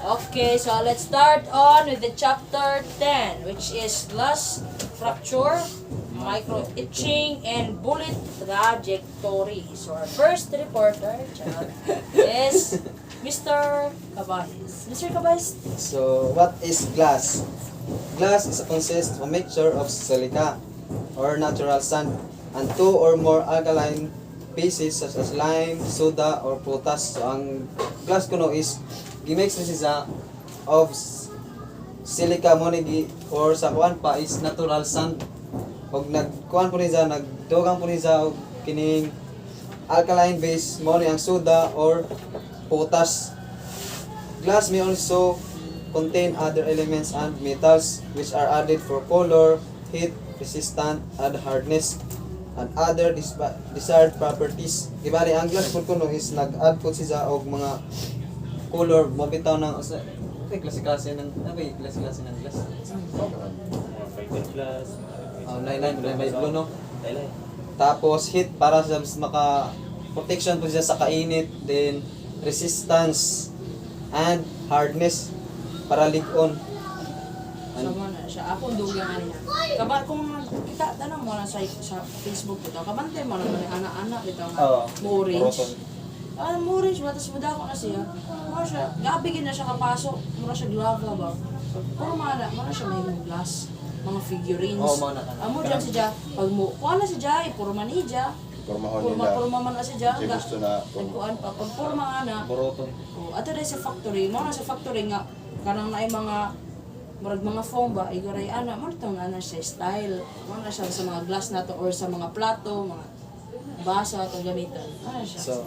Okay, so let's start on with the chapter 10, which is glass fracture, micro etching, and bullet trajectory. So our first reporter is Mr. Cabahis. Mr. Cabahis, So, what is glass? Glass is a consists of a mixture of silica or natural sand and two or more alkaline bases such as lime, soda, or potash. So, ang glass kuno is gimix na siya of silica monigi or sa kuan pa is natural sand. Og nagkuan po niya, nagdugang po niya og kining alkaline base mo ni ang soda or potash. Glass may also contain other elements and metals which are added for color, heat, resistant, and hardness, and other desired properties. Ibali ang glass po kuno is nag-add po siya og mga color, mabitaw ng klase-klase ng klase-klase ng glass. Fiber glass. May blue no. Tapos heat para sa mas maka protection po siya sa kainit, then resistance and hardness para ligon. so mo na siya. Ako dugang ano niya. Kung kita, tanong mo na sa Facebook ito, kabantay mo naman yung anak-anak ito nga, orange. Orange ba? Tapos madako na siya. Mura siya, gabigin na siya kapasok. Mura siya glava ba? Puro mura siya may glass. Mga figurines. Amo dyan siya. Pag mo, kuha na siya, puro manidya. Purma man na siya. Gusto na Nagkuhan pa. Pag puro mga na. Boroton. Ato rin sa factory. Mura sa factory nga, kanang na mga murag mga foam ba, iguray ana, mo itong ana siya style. Mo na siya sa mga glass na to or sa mga plato, mga baso atong gamitan. Ano siya? So,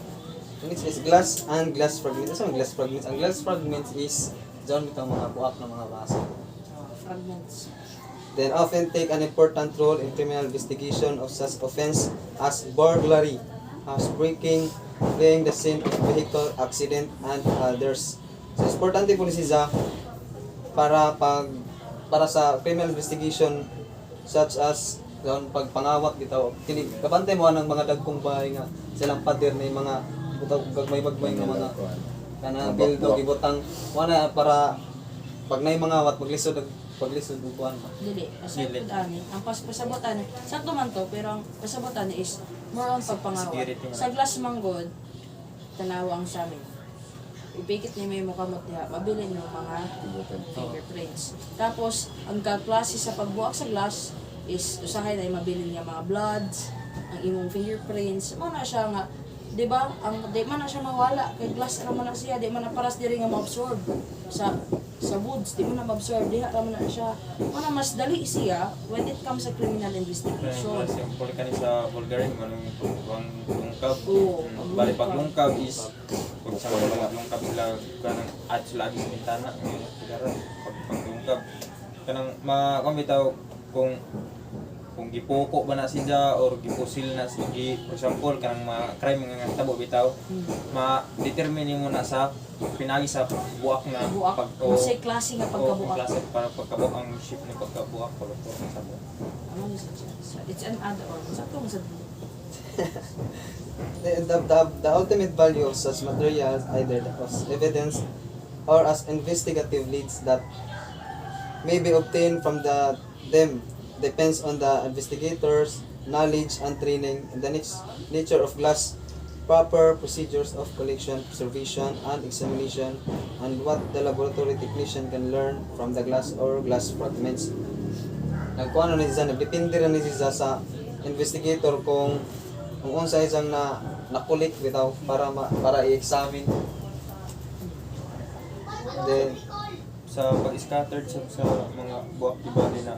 next is glass and glass fragments. Ano ang glass fragments? Ang glass fragments is dyan itong mga buak ng mga baso. Fragments. Then often take an important role in criminal investigation of such offense as burglary, housebreaking, fleeing the scene of vehicle accident, and others. So, importante po siya para sa criminal investigation such as pagpangawak bitaw kini kabantay mo ng mga dagkong bahay nga silang pader ni mga gagmay-bagmay nga mga kanang bildo gibutang wala para pag nay mga wat paglisod ug kuan ba Dili. Pasabot ani. Ang pasabot ani. Sakto man to, pero ang pasabot ani is more on pagpangawat. Sa glass manggod, tanawa ang sa amin. Ipikit niyo may mukamot niya, mabili niyo mga fingerprints. Tapos, ang kaklase sa pagbuak sa glass is usahay na mabili niya mga bloods, ang imong fingerprints. Mo na siya nga, di ba? Di man na siya mawala. Kay glass naman na siya, di man na paras diri nga ma-absorb sa woods, di man na ma-absorb, diha naman na siya. Mo na mas dali siya when it comes sa criminal investigation. Simple ka ni sa Bulgarian, manong lungkab. Oo, Bali pag lungkab is, pag sa mga lungkab nila, kanang at sila lagi sa bintana. Pag lungkab, kanang makamitaw kung gipuko ba na siya or gipusil na sige, for example kanang mga crime nga tabo bitaw ma-determine mo na sa pinagi sa buak na Buak. Kasi klase nga pagkabuak. klase para pagkabuak ang shape ni pagkabuak pag sa buak. Ano siya? So, it's an add-on. Sakto mo sa the ultimate value of such materials either as evidence or as investigative leads that may be obtained from them depends on the investigator's knowledge and training in the nature of glass, proper procedures of collection, preservation, and examination, and what the laboratory technician can learn from the glass or glass fragments. Nagkuano ni siya, depende rin ni siya sa investigator kung unsa isang nakulik bitaw para i-examine. Then Sa pag-scattered sa mga buak di bali na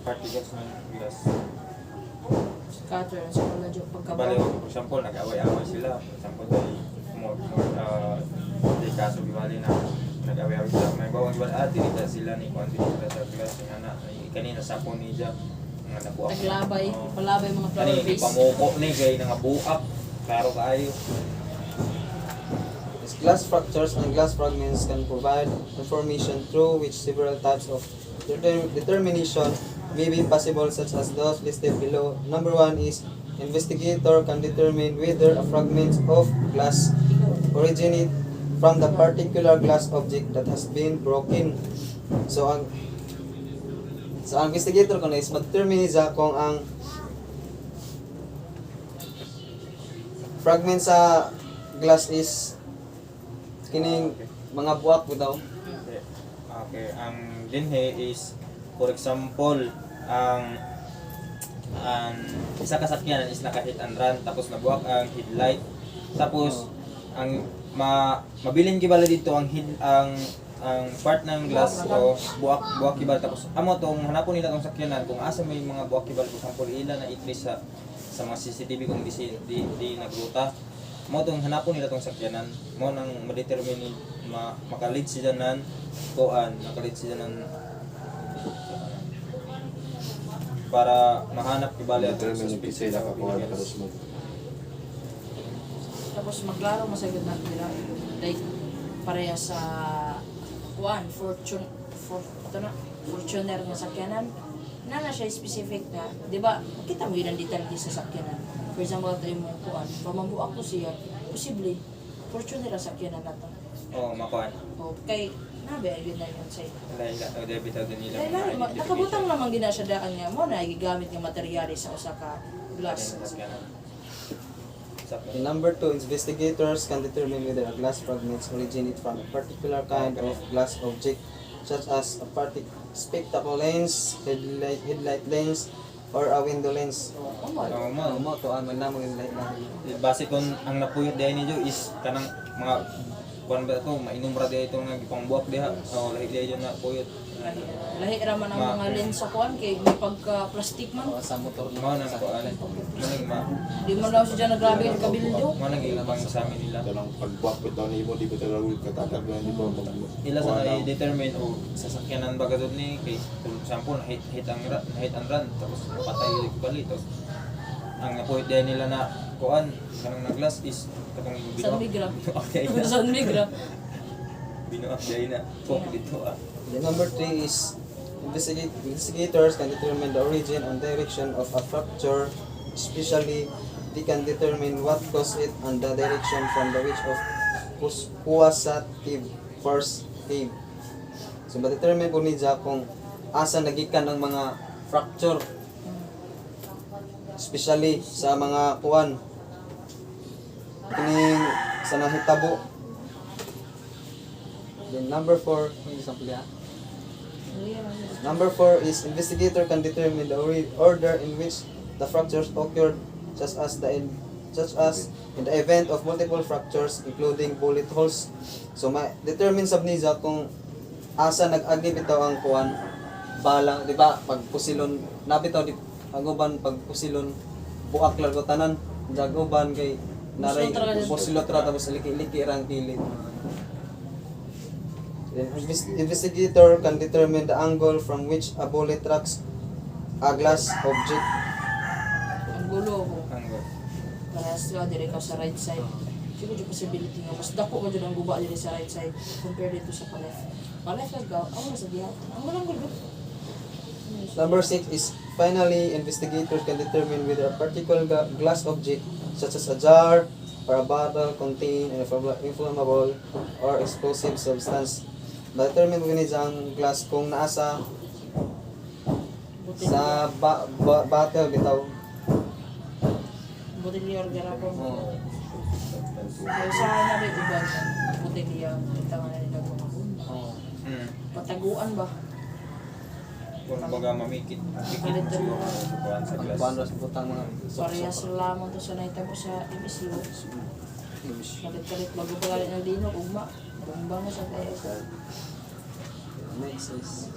particles ng glass. scatter sa pala joke Bali, pagkabuak. for example, nag-away-away sila. For example, di kaso di bali na nag-away-away sila. May bawang iba tinita sila ni Kwanti nila sa glass ng anak. Kanina sa po ni Jack. Nga nabuak. Taglabay, palabay mga flower Kanina, base. pamuko ni gay nga buak. Klaro kaayo. these glass fractures and glass fragments can provide information through which several types of determination may be possible, such as those listed below. Number 1 is investigator can determine whether a fragment of glass originate from the particular glass object that has been broken. So ang investigator ko na is mag-determine siya kung ang fragment sa glass is kining mga buwak bitaw. Okay, ang dinhe is, for example, ang isa kasakyanan is naka-hit and run, tapos nabuwak ang headlight, tapos ang mabilin kibala dito ang part ng glass o buwak kibala, tapos amo tong hanapon nila tong sakyanan kung asa may mga buwak kibala, for example ila na i-trace sa mga CCTV kung di nagruta, mo tong hanapon nila tong sakyanan, mo nang ma-determine makalit sila nan makalit sila nan para mahanap kibali at suspicious na criminals. Tapos maglaro masagod na nila. Like, pareha sa Fortuner nga sakyanan. Na siya specific na, di ba, makita mo yun ang detalye sa sakyanan. For example, tayo mo kuan, pamambuak ko siya, posible, Fortuner ang sakyanan nato. Oo, makuan. O, kay, nabi, yun na yun sa'yo. Laila, o debit din nila. Nakabutang naman gina siya daan nga mo na gigamit ng materyales sa usa ka glass. In number 2, investigators can determine whether a glass fragments originate from a particular kind of glass object, such as a spectacle lens, headlight lens, or a window lens. Mo to ang namo headlight lens. Base kung ang napuyot dahil ninyo is kanang mga kuan ba ito, mainom ra dahil ito nga gipangbuwak diha. O lahi dahil yun na puyot. Lahi ra man ang mga lens sa kuan kay may pagka-plastic man. Sa motor Mo nang kuan. Di man daw siya nagrabe ang kabildo. Mo nang ilabang sa amin nila. Dalang pagbuwak ko daw nimo di ba talaga katatag na di ba Ila sa i-determine o sasakyanan ba gadod ni kay for example hit and run tapos patay yung bali tapos ang napuyot dahil nila na kuan kanang naglas is katong San Migra. Okay. San Migra. Binuak dahil na kung dito The number 3 is investigators can determine the origin and direction of a fracture, especially they can determine what caused it and the direction from the which of causative force came. So ma-determine po niya kung asa nagikan ang mga fracture, especially sa mga kuan kining sa nahitabo. Then number 4, Number 4 is investigator can determine the order in which the fractures occurred, such as in the event of multiple fractures including bullet holes. So determine sab niya kung asa nag-agi bitaw ang kuan bala, di ba? Pag pusilon nabitaw di aguban pag pusilon buak largo tanan, jaguban kay naray pusilot ra tapos liki-liki rang kilid. The investigator can determine the angle from which a bullet tracks a glass object. Ang gulo ko. Hanggo. Para sila dire ka sa right side. Siguro yung possibility nga mas dako ko dyan ang guba dire sa right side compared dito sa left. Left ka, ako na sa diha. Ang walang gulo. Number 6 is finally investigators can determine whether a particular glass object such as a jar or a bottle contain an inflammable or explosive substance. Determine mo gani ang glass kung naasa sa bottle bitaw. Botelya or garapon. Oh. Kaya sa na rin uban, botelya, kita nga nila kumabunda. Oh. Pataguan ba? Kung baga mamikit Kalit sa mo. kuan sa glass. Kuan ras butang mga Parehas lamang to sa naitabo sa MSU. Kalit-kalit bago pa galit ng lino, ugma. Bumbang mo sa kaya. Next is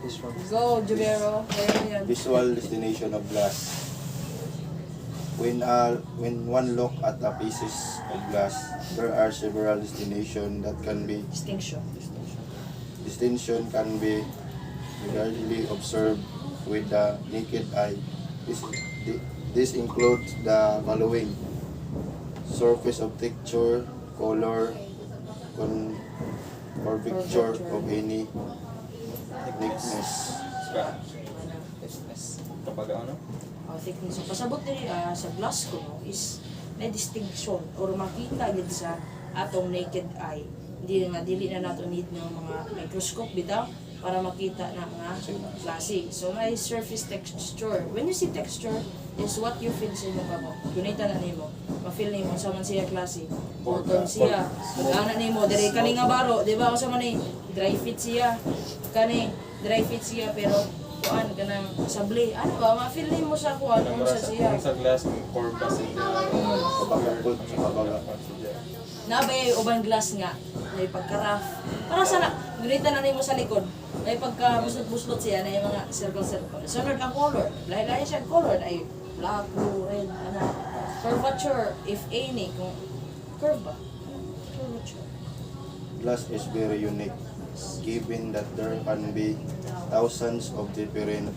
fish rock. Go, Jubero. Kaya yan. visual destination of glass. When one look at a pieces of glass, there are several destinations that can be Distinction. distinction can be readily observed with the naked eye. This includes the following: surface of texture, color, curvature of any thickness. Kapag ano? Thickness. So, pasabot din sa glass ko no, is may distinction or makita yun sa atong naked eye dili na nato need ng mga microscope bitaw para makita na mga klase. So may surface texture. When you see texture is what you feel sa imong kamot. Kunita na nimo, ma-feel nimo sa man siya klase. Button siya. Ana nimo dire kani nga baro, di ba usa man ni dry fit siya. Kani dry fit siya pero kuan kanang sabli. Ano ba ma-feel nimo sa kuan kung sa siya. Sa glass, corba siya. Kapagkakot sa kabaga. Nabay ubang glass nga. May pagka-rough. Para sana gunita na nimo sa likod. May pagka-buslot-buslot siya na yung mga circle-circle. Sunod ang color. Lahi-lahi siya ang color. Ay black, blue, red, ano. Curvature, if any, kung curve ba? Curvature. Glass is very unique, given that there can be thousands of different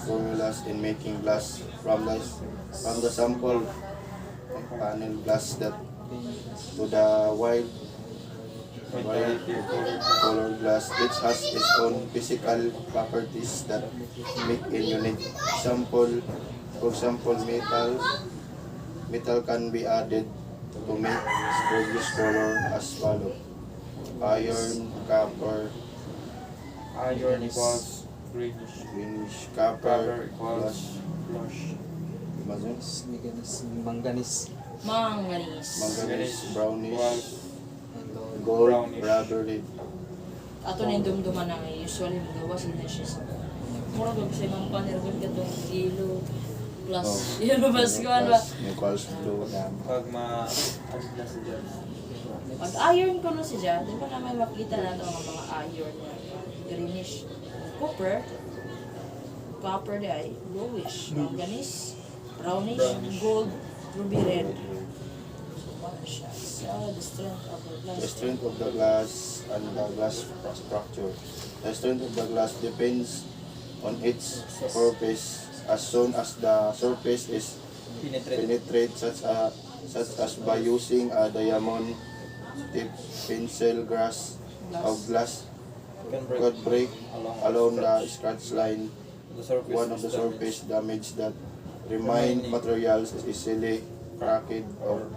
formulas in making glass from the sample panel glass that to the wide color glass. Each has its own physical properties that make it unique. For example, metal can be added to make previous color as follow: iron, copper, Iron equals greenish. copper, equals plus blush. Manganese. manganese, brownish, Equals gold, brownish. rubbery. Ato na yung dumduman na usually magawa sila siya sa mura ko sa mga panir ko katong yellow plus yellow plus ko ano ba Equals blue. Pag ano na siya. pag iron ko no siya di ba na may makita na ito ang mga iron na greenish copper di ay bluish manganese brownish gold ruby red so ano siya so the strength of the glass The strength of the glass and the glass structure. The strength of the glass depends on its surface. As soon as the surface is penetrate such as by using a diamond tip pencil glass could break along the scratch line. One of the surface damage that remain materials is easily cracked or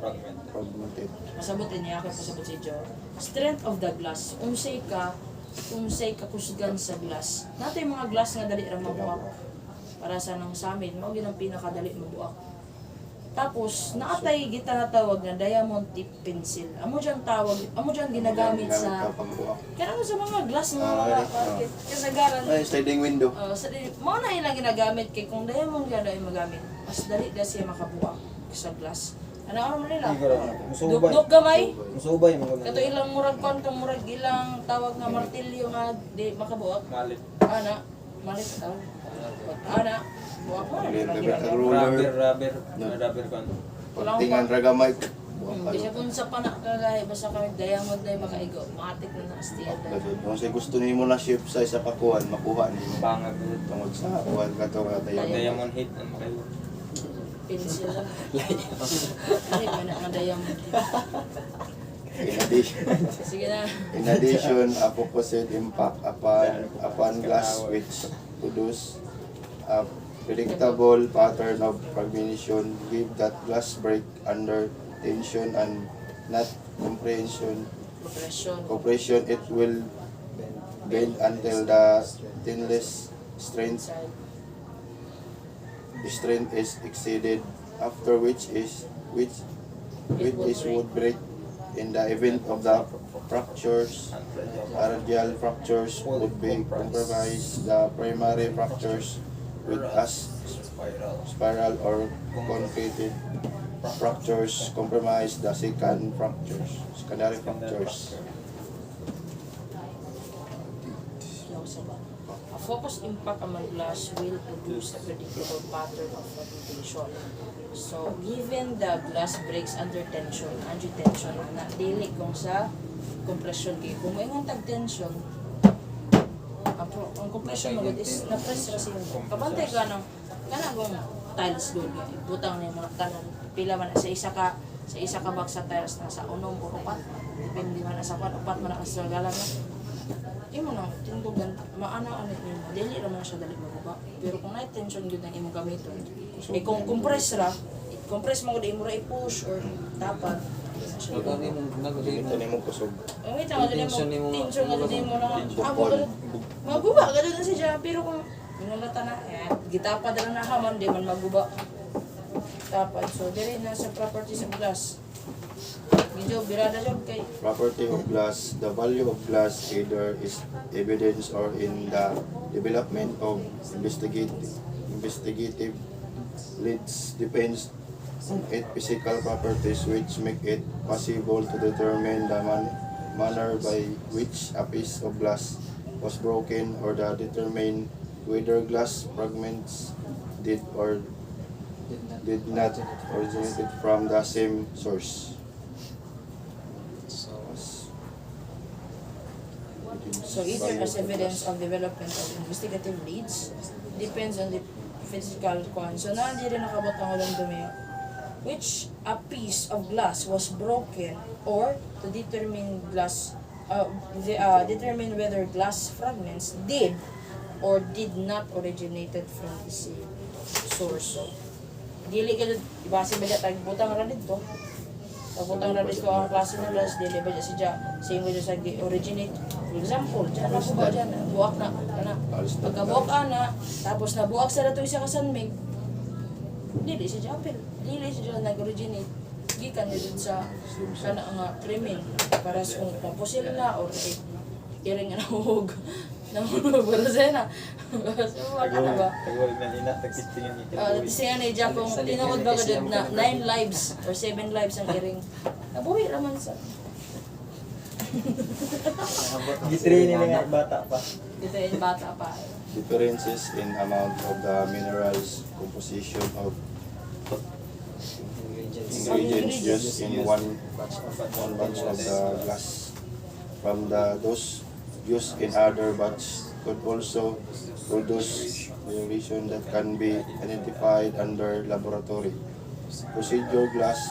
fragmented. masabutin niya ako pasabot si Joe. Strength of the glass. Unsay ka kusgan sa glass. Nato yung mga glass nga dali ra mabuak. Para sa nang sa amin, mao gyud ang pinakadali mabuak. Tapos naatay kita nga tawag na diamond tip pencil. Amo diyan ginagamit sa kanang sa mga glass nga mga kasagaran. Ay, sliding window. Mao na ilang ginagamit kay kung diamond gyud ay magamit. Mas dali na siya makabuak sa glass. Ano man nila? Dugdug gamay. Musubay mga Kato ilang murag kon kung murag ilang tawag nga martilyo nga di makabuak. Malit. Ana, malit taw. Ana, buak mo. Rubber kon. Pagtingan ragamay. Di siya kung sa panak kagay basta kami diamond na makaigo. Matik na nakastiyad. Kung say gusto nimo na ship sa isa ka kuwan, makuha nimo. Bangag ulit. Tungod sa kuwan ka to nga tayo. Diamond hit ang makayo. Pencil lang. Ay, may na diamond. Sige na. In addition, a opposite impact upon glass which produce a predictable pattern of fragmentation give that glass break under tension and not compression. It will bend until the thinless strength is exceeded, after which would break. In the event of the fractures, radial fractures would be compromised. The primary fractures with as spiral or concreted fractures compromise the secondary fractures. A focused impact on my glass will produce a predictable pattern of fragmentation. So, given the glass breaks under tension, na dili kung sa compression kay kung may tag tension, ang compression magud is na-press ra siya. Kabantay ka ng kanang tiles doon nga ibutang ni mga tanan pila man sa isa ka box sa tiles na sa unom o upat depende man sa kwan upat man ang galan na imo na tindugan maana anit nimo dili ra man siya dali mabuka pero kung nay tension gyud ang imong gamiton kung compress mo gud imo ra i-push or dapat na siya. Pag ano yung Ito ni mo kusog. Wait, ang ganun Tension ni mo, mo- tension nga din mo na, Bukol. maguba, ganun na siya, pero kung minulata na, gitapad na nahaman, di man maguba. Tapad, so dili na sa properties of glass. Medyo birada job kay, Property of glass. The value of glass either is evidence or in the development of investigative leads depends on its physical properties which make it possible to determine the manner by which a piece of glass was broken or the determine whether glass fragments did or did not originated from the same source. so either as evidence of development of investigative leads, depends on the physical con. So na di rin nakabot ang ulang dumi, which a piece of glass was broken or to determine determine whether glass fragments did or did not originated from the same source. So, dili ka ibase ba tag butang ra dito. Pag butang ra dito ang klase ng glass, dili ba siya same with sa originate. For example, dyan ako ba dyan, buwak na, pagkabuwak na, tapos nabuwak sa dato isa kasanmig, dili siya apel, dili siya nag-originate, gikan nila sa kana nga krimen, para sa kung papusil na, or iring na nahug, para siya na, so wala na ba? Tagwag na nila, tagtistingan ni Siya ni Jack, kung tinawag ba ka dyan na 9 lives or 7 lives ang iring, nabuhi raman sa. Gitraining nga bata pa. Dito yung bata pa. Differences in amount of the minerals, composition of ingredients used in one batch of the glass from those used in other batch could also produce variation that can be identified under laboratory procedure. Glass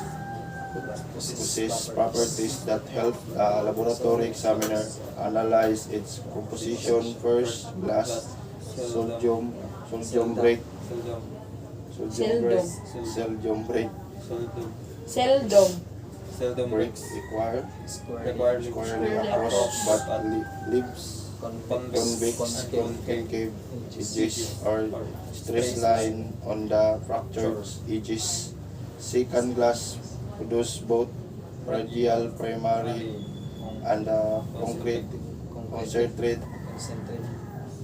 possess properties that help a laboratory examiner analyze its composition. First, glass sodium break, Seldom. breaks required squarely across but leaves convex concave edges or stress line on the fractured edges. Second, glass produce both radial primary and concrete concentrate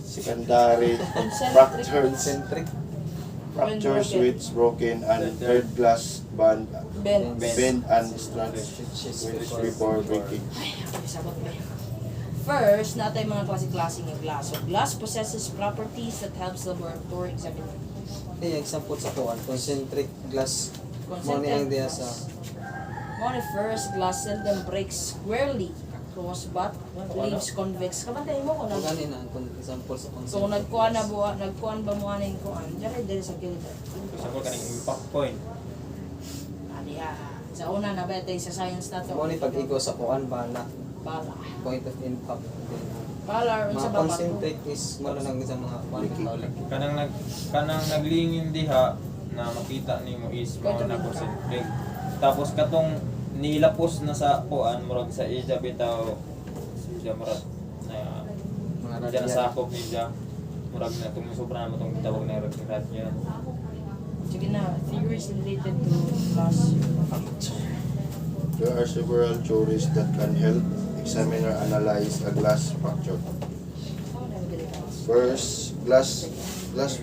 secondary fractures which broken and third, glass bend and stretch which before breaking. Sabot ba? First, natay mga klase-klase ng glass. So, glass possesses properties that helps laboratory examiner. example sa kuwan, concentric glass. Mo ni ang diya sa Money first, glass seldom breaks squarely across but leaves convex. Kabantay mo kung gani na ang example sa so, kung nagkuhan ba mo ano yung kuhan, dyan sa kilid. Sabot ka ng impact point. Sa una na ba sa science na to? mo ni pag-igo sa kuwan bala. Bala. Point of impact. Bala, or sa Mga babato. concentric is mo lang sa mga kuwan. Kanang naglingin diha na makita nimo is mga na concentric. Tapos katong nilapos na sa kuan murag sa iya bitaw siya murag na Mga diyan nasakop ni siya murag na tong sobra na tong tawag na radyo. Sige na, theories related to glass. There are several theories that can help examiner analyze a glass fracture. First, glass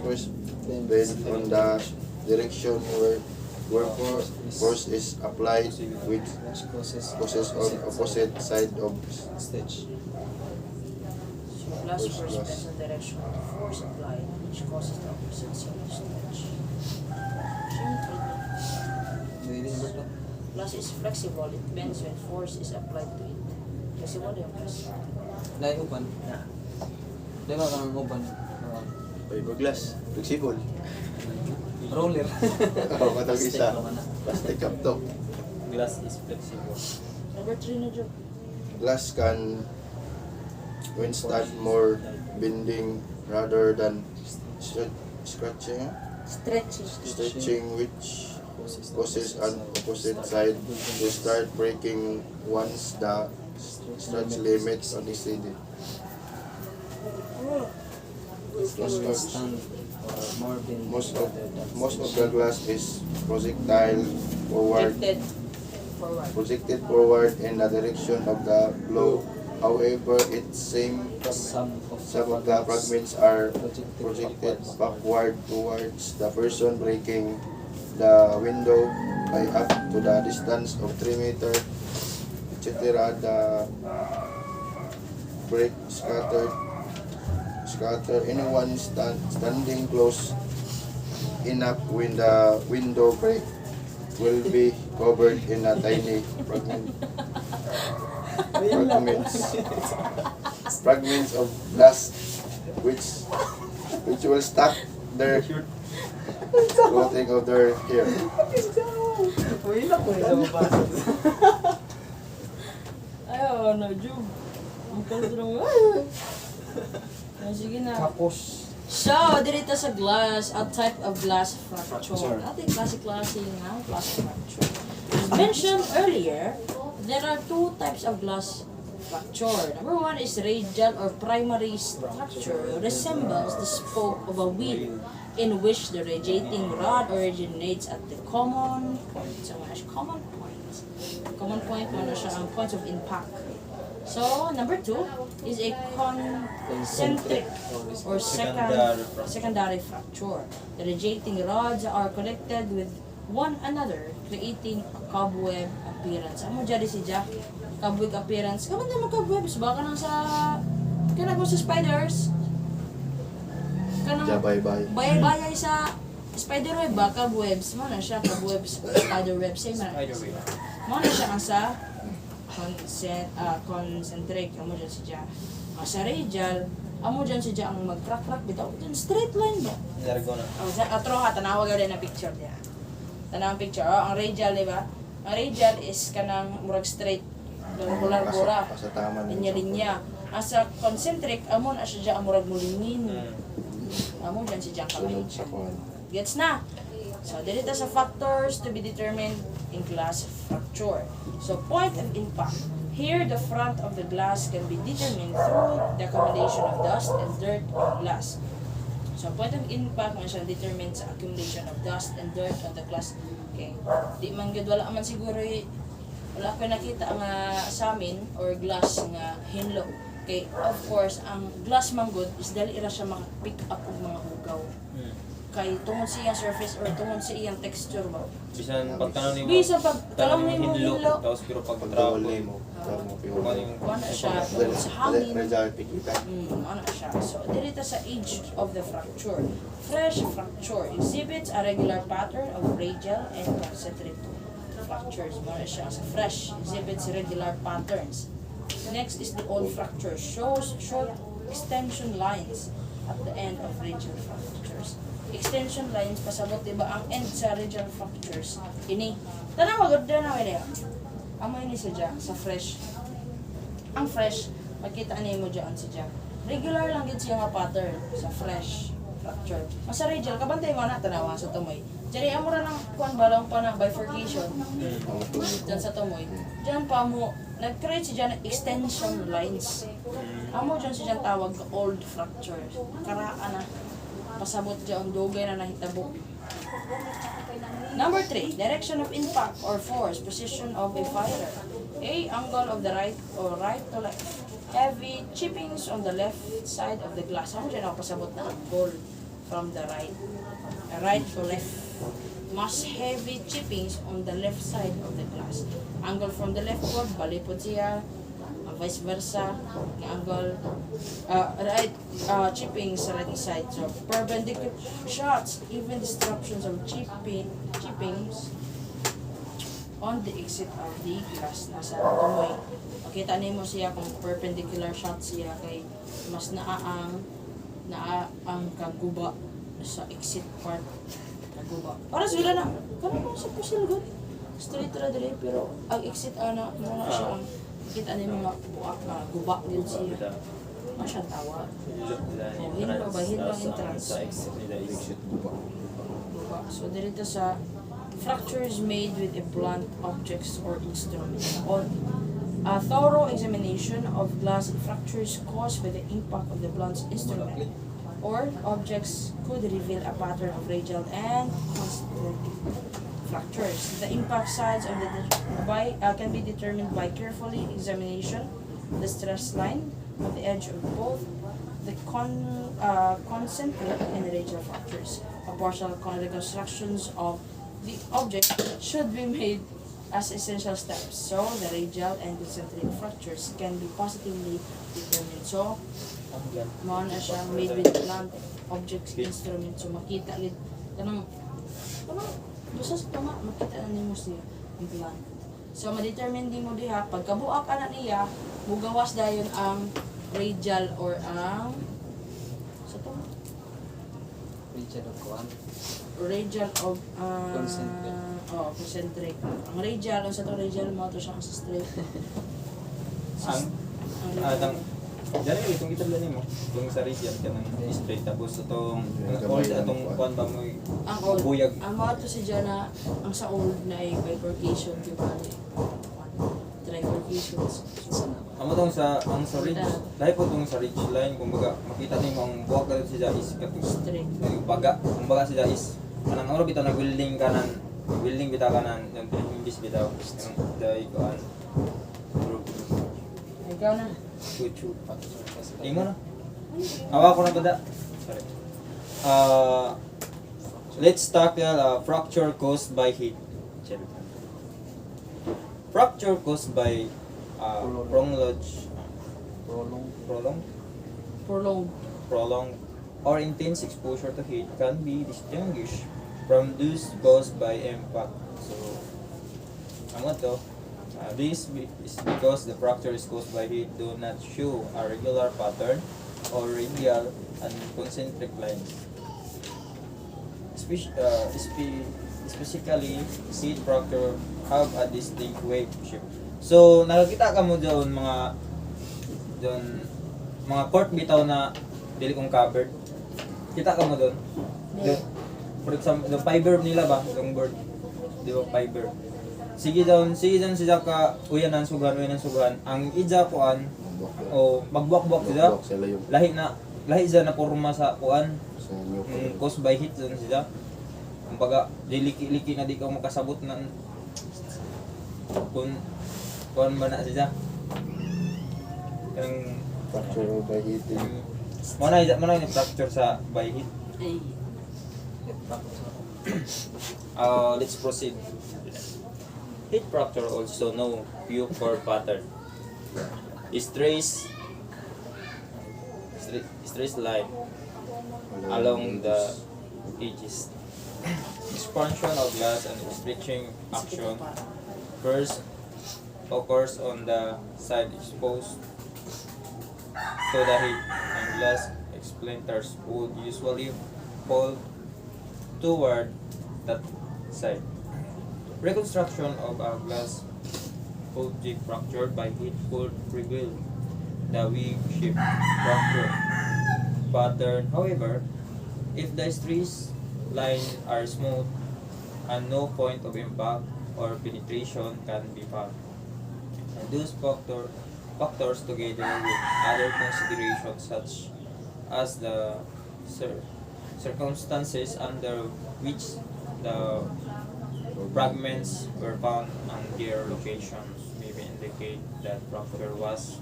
first bend on the direction where force is applied with causes on opposite side of stage. So glass first bends in direction of the force applied, which causes the opposite side of stretch. Dili ba to? Glass is flexible, it bends when force is applied to it. Flexible yung glass. Dai uban. Dai ba kang uban? fiberglass, flexible. Roller. Oh, matag isa. Plastic cup to. Glass is flexible. Number 3 na joke. Glass can withstand more bending rather than stretching, Stretching. which causes an opposite side to start breaking once the stretch limits on exceeded. Stand or more than Most of the glass is projectile forward, Shifted forward. projected forward in the direction of the blow. However, some of the fragments are projected backward towards the person breaking the window by up to the distance of 3 meters, etc. The break scatter anyone standing close enough when the window break will be covered in a tiny fragments of glass which will stop their clothing of their hair. Ayaw, no, Jug. Ang kalutulong. Sige na. Tapos, So, dito sa glass, a type of glass fracture. Ating klase-klase nga glass fracture. As mentioned earlier, there are two types of glass fracture. Number one is radial or primary structure, resembles the spoke of a wheel in which the radiating rod originates at the common point. So, common point. Common point, ano siya ang points of impact. So, number two is a concentric or secondary fracture. The radiating rods are connected with one another, creating a cobweb appearance. Amo dyan si Jack, cobweb appearance. Kaman na mag-cobwebs? Baka nang sa... Kanag mo sa spiders? Kanang... Bye-bye. Bayay sa spiderweb ba? Cobwebs. Mana siya, cobwebs, spiderweb. Same na. Mana siya ang sa concentric, amo dyan siya. Sa radial, amo dyan siya ang mag-crack-crack bitaw. Dyan straight line ba? Largo na. Atro ha, tanawag yun na picture niya. Tanawag picture. Ang radial, di ba? Ang radial is kanang murag straight. Largo-largura. Sa tama Linya-linya. Ang sa concentric, amo na siya ang murag mulingin. Amo dyan siya ang kamay. Gets na? So, dito sa factors to be determined in glass fracture. So, point of impact. Here, the front of the glass can be determined through the accumulation of dust and dirt on glass. So, point of impact man siya determined sa accumulation of dust and dirt on the glass. Okay. Di man gud wala man siguro wala ko nakita nga sa amin or glass nga hinlo. Okay, of course, ang glass manggod is dali ra siya maka-pick up og mga hugaw. Kay tungod sa iyang surface or tungod sa iyang texture ba. Bisan pagtanong ni mo. Bisan pagtanong ni mo hinlo. Tapos pero pag Control travel mo. Ano siya, tungod sa hangin. Pikita. Ano siya. So, dito sa age of the fracture. Fresh fracture exhibits a regular pattern of radial and concentric fractures. Ano siya sa fresh exhibits regular patterns. Next is the old fracture. Shows short extension lines at the end of radial fractures. Extension lines, pasabot diba ang end sa radial fractures. Ini. Tanaw, agad na namin niya. Amo ini siya sa fresh. Ang fresh, makita niyo mo dyan siya. Regular lang din siya nga pattern sa fresh fracture. Mas sa radial, kabantay mo na tanawa sa tumoy. Diyan amo ra ng kuan balong pa na bifurcation. Diyan sa tumoy. Diyan pa mo nag-create siya ng extension lines. Amo dyan siya tawag ka old fracture. Karaan na. Pasabot dyan, dugay na nahitabo. Number 3, direction of impact or force, position of a firer. A, angle of the right or right to left. Heavy chippings on the left side of the glass. Amo dyan ako pasabot na angle from the right to left. Mas heavy chippings on the left side of the glass. Angle from the left ward, balipod siya. Vice versa, angle, chippings sa right side. So, perpendicular shots, even disruptions of chippings on the exit of the glass. Nasa tumoy. Makita niyo mo siya kung perpendicular shot siya kay mas naaang kaguba sa exit part. Kaguba. Para sila na, kano mo sa pusil good? Straight ra dire pero ang exit ana mo na siya ang kita niyo mga buak na guba din siya. Masya tawa. Hinlo ba? Hinlo entrance. Guba. So, dito sa fractures made with a blunt objects or instruments. On a thorough examination of glass fractures caused by the impact of the blunt instrument or objects could reveal a pattern of radial and concentric fractures. The impact size of can be determined by carefully examination the stress line of the edge of both the concentric and radial fractures. A partial reconstructions of the object should be made as essential steps so the radial and concentric fractures can be positively determined. So, mao na siya made with blunt objects instrument. So, makita gid kanang basta tama makita na nimo siya yung blunt. So, ma-determine din mo diha pagkabuak ana niya mugawas dayon ang radial or ang sa to Richard of Kuan. radial of Concentric. concentric. Ang radial, ang sa to radial mo to siya ang straight. Ang dali itong itabla nimo itong sa region ka ng straight tapos itong old atong kuan ba mo Ang old, buyag ang mga to si Jana, ang sa old na ay bifurcation, di ba? Trifurcations. amo tong sa ang sa ridge dahil po tong sa ridge line kumbaga makita nimo ang buwak kadto siya is katong Straight. yung baga kumbaga siya is kanang oro bitaw nag-welding bitaw kanan yung imbis bitaw yung dai kuan Ikaw na. chuchu imo na awa ko na bada sorry let's tackle fracture caused by heat. Fracture caused by prolonged Prolonged. or intense exposure to heat can be distinguished from those caused by impact. So, this is because the fracture is caused by heat do not show a regular pattern or radial and concentric lines. Specifically, seed fracture have a distinct wave shape. So, nakakita ka mo doon mga court bitaw na dili kong covered. Kita ka mo doon? Doon. For example, the fiber nila ba? Yung board. Di ba fiber? Sige doon siya ka uyanan sugan. Ang idza kuan o magbuak-buak sila. Lahi siya na porma sa kuan. Caused by heat doon siya. Kumbaga, liki-liki na di ka makasabot na kung kuan ba na siya. Yung Fracture by heating. mana yung fracture sa by heat. Ay. Let's proceed. Heat fracture, also known Pure pattern, is straight line along the edges. Expansion of glass and stretching action first occurs on the side exposed to the heat, and glass splinters would usually fall toward that side. Reconstruction of a glass object fractured by heat could reveal the wing-shaped fracture pattern. However, if the stress lines are smooth and no point of impact or penetration can be found, and those factors together with other considerations such as the circumstances under which the fragments were found and their locations maybe indicate that fracture was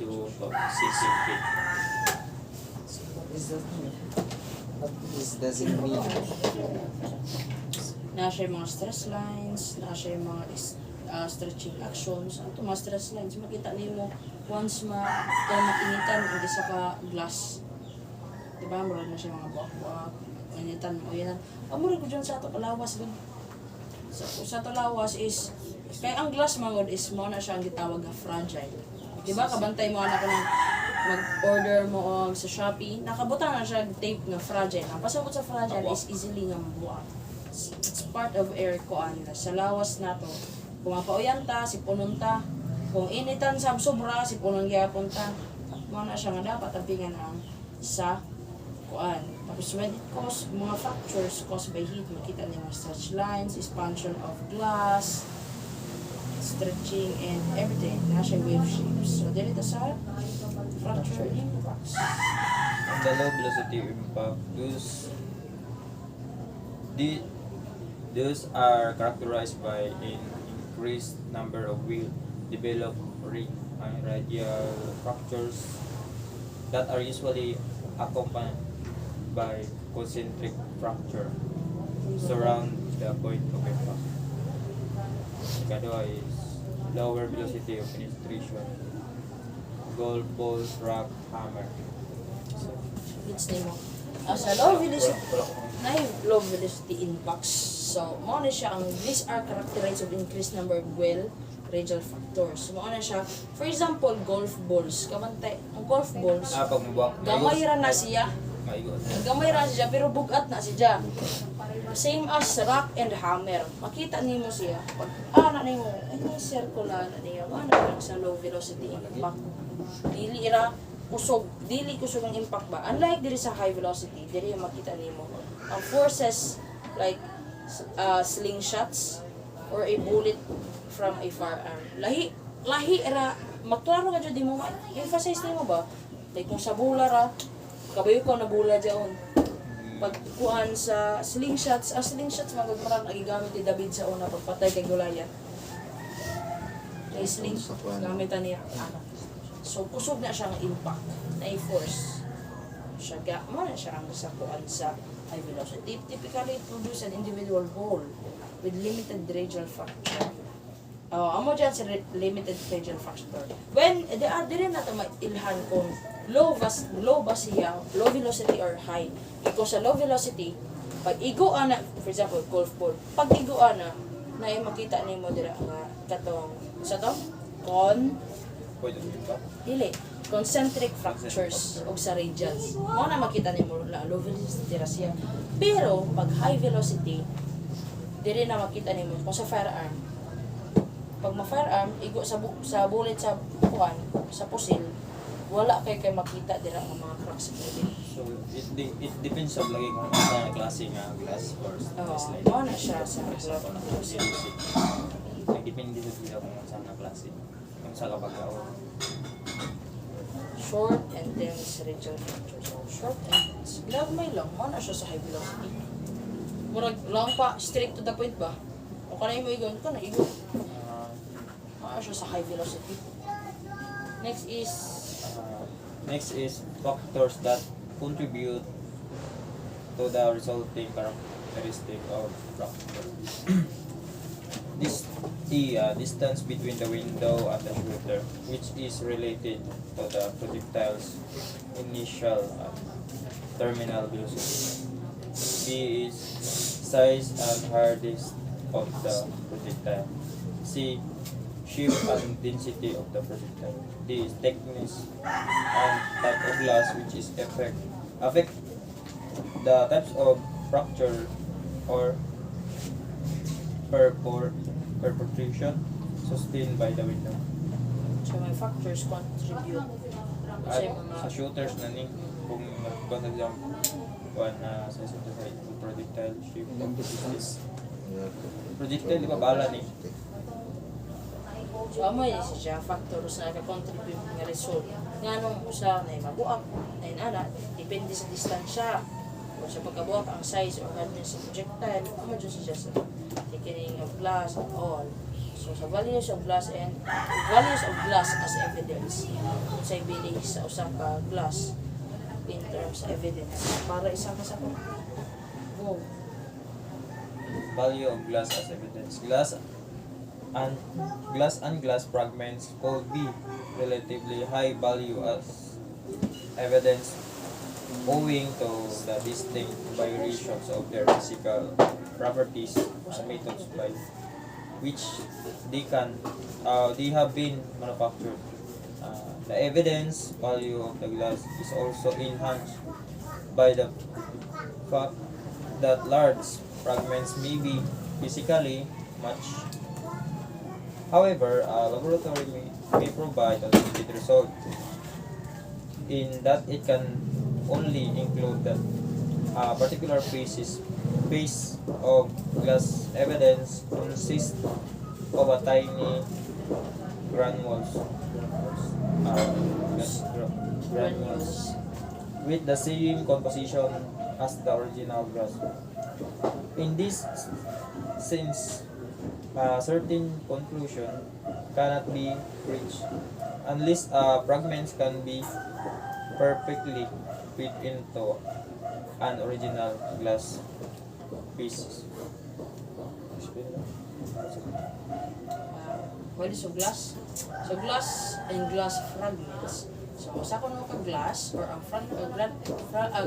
due to excessive heat. What does it mean? Na siya yung mga stress lines, na siya yung mga stretching actions. Ano to mga stress lines? Makita niyo mo once makinitan ang isa ka glass. Diba? Murag na siya mga buwak-buwak. Initan mo. Yan. Murag ko dyan sa ito kalawas. Sa ito lawas is, kaya ang glass mga is mo na siya ang gitawag na fragile. Diba? Kabantay mo na ko ng mag-order mo sa Shopee. Nakabutan na siya tape na fragile. Ang pasabot sa fragile is easily nga mabuwak. It's part of air koan. Sa lawas na to, kung mapauyan ta, si punon ta. Kung initan sa sobra, si punon gyapon ta. Mo na siya nga dapat tapingan ang sa kuan. Tapos when it cause mga fractures caused by heat, makita niyo mga stretch lines, expansion of glass, stretching and everything. Nasa wave shapes. So dito sa fracture impacts. And the low velocity impact, those are characterized by an increased number of will developed radial fractures that are usually accompanied by concentric fracture surround the point of impact. Ikadua is lower velocity of penetration, golf ball, rock, hammer. So, It's name mo. Sa low velocity, low velocity impacts. So, mo na siya ang these are characterized of increased number of well radial factors. Mo na siya. For example, golf balls. Kamantay, ang golf balls, pag mabuak, gamay ra na siya. maigot. Gamay ra siya pero bugat na siya. Same as rock and hammer. Makita nimo siya. Pag na nimo, ay circular na niya. Ano lang sa low velocity impact. Dili ra kusog, dili kusog ang impact ba. Unlike diri sa high velocity, diri makita nimo ang forces like slingshots or a bullet from a firearm. Lahi ra magklaro ka jud mo emphasize nimo ba? Like kung sa bula ra kabayo ko na bula diyon. Pagkuhan sa slingshots, slingshots magagmarang nagigamit ni David sa una pagpatay kay Goliath. Kay slingshot gamitan niya so kusog na siyang impact na i-force. Siya mo na siya ang sakuan sa high velocity. Typically it produce an individual ball with limited radial fracture. Amo dyan sa limited radial fracture. When dili na ito mailhan kung low ba siya, low velocity or high. Because sa low velocity, pag iguan na, for example, golf ball, pag iguan na makita nimo dira nga katong sa to Point of impact. dili concentric fractures og sa radials. Mo na makita nimo la low velocity ra siya. Pero pag high velocity, dili na makita nimo kung sa firearm. Pag ma-firearm, igo sa bullet sa kuan, sa pusil, wala kay makita dira ang mga cracks sa bullet. So, it depends sa lagi kung ano na klase nga glass or slide. Mo na siya sa For example, ang pusil. Nagdepende sa kung saan na klase. Kung sa kapag-ao. short and dense radial fractures. So, short and dense. Gagmay lang, mo na siya sa high velocity. Murag lang pa, straight to the point ba? Kung kanay mo igon ka na igon. Siya sa high velocity. Next is factors that contribute to the resulting characteristic of fracture. Distance between the window and the shooter, which is related to the projectile's initial terminal velocity. B is size and hardness of the projectile. C, shape and density of the projectile. D is thickness and type of glass, which is affect the types of fracture or perforation sustained by the window. So, may factors contribute sa At mga sa shooters na ni kung nag-exam one sa projectile shape projectile di ba bala ni. So, amo yun siya, factors na nag-contribute ng result. Nga nung usa na mabuak, na inana, depende sa distansya. O sa pagkabuak, ang size or hardness sa projectile, amo dyan siya sa thickening of glass and all. So, sa values of glass as evidence. Kung sa ibili sa usang ka glass in terms of evidence. Para isang ka sa ko. Go. Value of glass as evidence. Glass and glass fragments could be relatively high value as evidence owing to the distinct variations of their physical properties and methods by which they have been manufactured. The evidence value of the glass is also enhanced by the fact that large fragments may be physically much. However, a laboratory may provide a limited result in that it can only include that particular piece of glass evidence consists of a tiny granules, granules with the same composition as the original glass. In this sense, a certain conclusion cannot be reached unless fragments can be perfectly fit into an original glass piece. Pwede so glass. So glass and glass fragments. So sa kuno ka glass or ang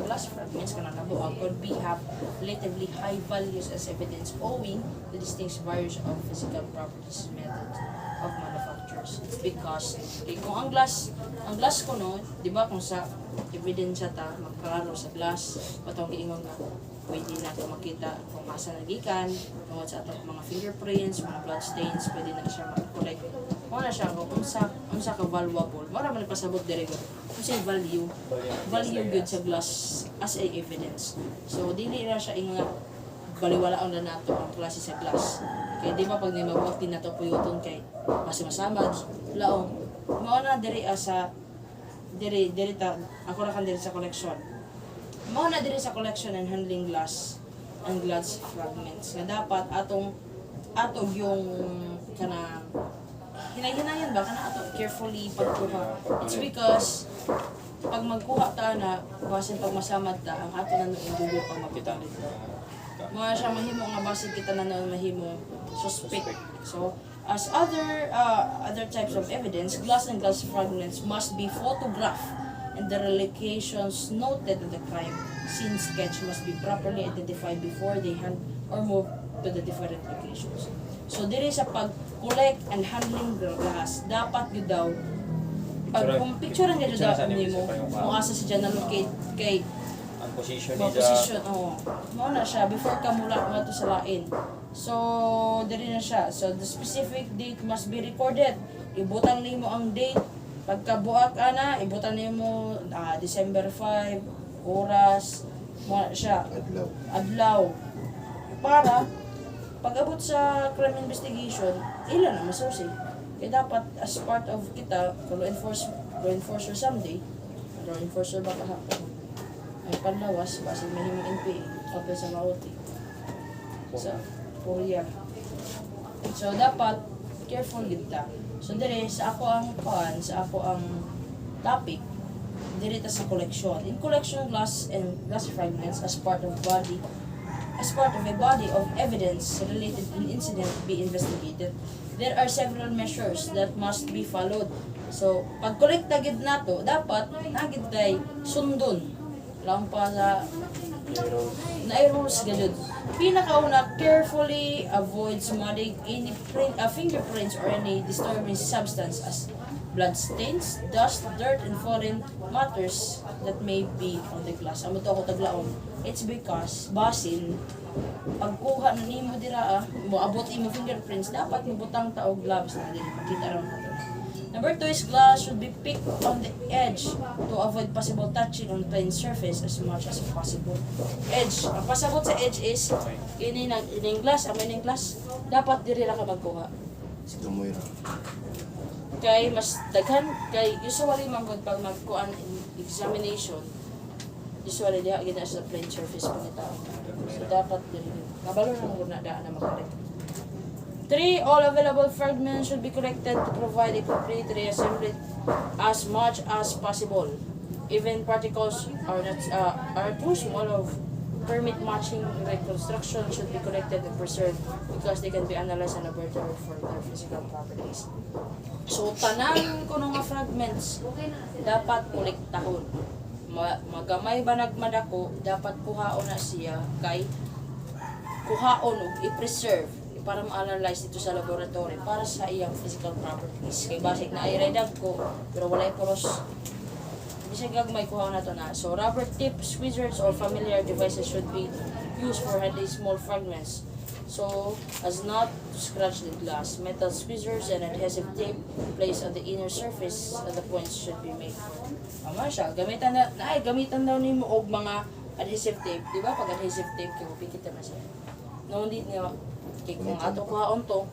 glass fragments kana nabuang could be have relatively high values as evidence owing to distinct various of physical properties methods of manufacturers. Because kung ang glass kuno, di ba kung sa ebidensya ta magklaro sa glass, patong giingon nga pwede na ito makita kung asa nagikan, tungod sa atong mga fingerprints, mga blood stains, pwede na siya mag-collect. Mo na siya kung unsa ka valuable. Mara man pasabot diri ko. Kasi value good sa glass as a evidence. So dili ra siya ingon nga baliwalaon na nato ang klase sa glass. Kaya di ba pag nimabuhat din nato puyuton kay masamad laong. Mao na diri sa diri ta ako ra kan diri sa collection. Mao na diri sa collection and handling glass and glass fragments nga dapat atong yung kana hinay-hinayan ba kana ato carefully pagkuha. It's because pag magkuha ta na basin pag masamad ta ang ato na indugo pag makita dito. Mga siya mahimo nga basin kita na mahimo suspect. So as other types of evidence, glass and glass fragments must be photographed and the locations noted in the crime scene sketch must be properly identified before they hand or move to the different locations. So diri sa pag-collect and handling the glass, dapat yun daw kung picturean nyo daw nimo kung asa si dyan na-locate kay Ang position position, mao na siya before ka mula to sa lain. So diri na siya. So the specific date must be recorded. Ibutang nimo ang date. Pagkabuak ana, ibutang nimo December 5, oras, mo siya. Adlaw. Para pag-abot sa crime investigation, ilan na masusi. Kaya dapat as part of kita, law enforcer someday, law enforcer ba kahapon? Ay panlawas, basin mahimong NPA, kapag sa Mauti. Sa Korea. So, dapat careful kita. So, dire, sa ako ang topic, dire ta sa collection. In collection glass and glass fragments as part of a body of evidence related to an incident be investigated, there are several measures that must be followed. So, pag collect gid nato, dapat nagid tay sundon lang pa sa rules gayud. Pinakauna, carefully avoid smudging any fingerprints or any disturbing substance as blood stains, dust, dirt, and foreign matters that may be on the glass. Amo to ako taglaom. It's because basin pagkuha na nimo dira moabot imo fingerprints, dapat mobutang ta og gloves na dili makita ra mo. Number 2 is glass should be picked on the edge to avoid possible touching on plain surface as much as possible. Edge. Ang pasabot sa edge is ining glass, ining glass. Dapat diri ra ka magkuha. Si Tumoy ra. Kay mas daghan kay usually manggod pag magkuan examination. Usually diha gid sa plain surface pa ni tao. So dapat diri. Kabalo na mo na daan na makorek. 3. All available fragments should be collected to provide a complete reassembly as much as possible. Even particles are too small of permit matching reconstruction should be collected and preserved because they can be analyzed in a laboratory for their physical properties. So, tanan ko nga fragments dapat kolektahon. Magamay ba nagmadako, dapat kuhaon na siya kay kuhaon o i-preserve para ma-analyze dito sa laboratory para sa iyang physical properties. Kay basic na i-redag ko, pero walay poros. Hindi siya gagmay kuha na ito na. So, rubber tips, tweezers, or familiar devices should be used for handling small fragments. So, as not to scratch the glass. Metal tweezers and adhesive tape placed on the inner surface and the points should be made. ano siya, gamitan daw nimo og mga adhesive tape, di ba? Pag adhesive tape kay pikit na siya. No hindi niya kay kung ato kuhaon to,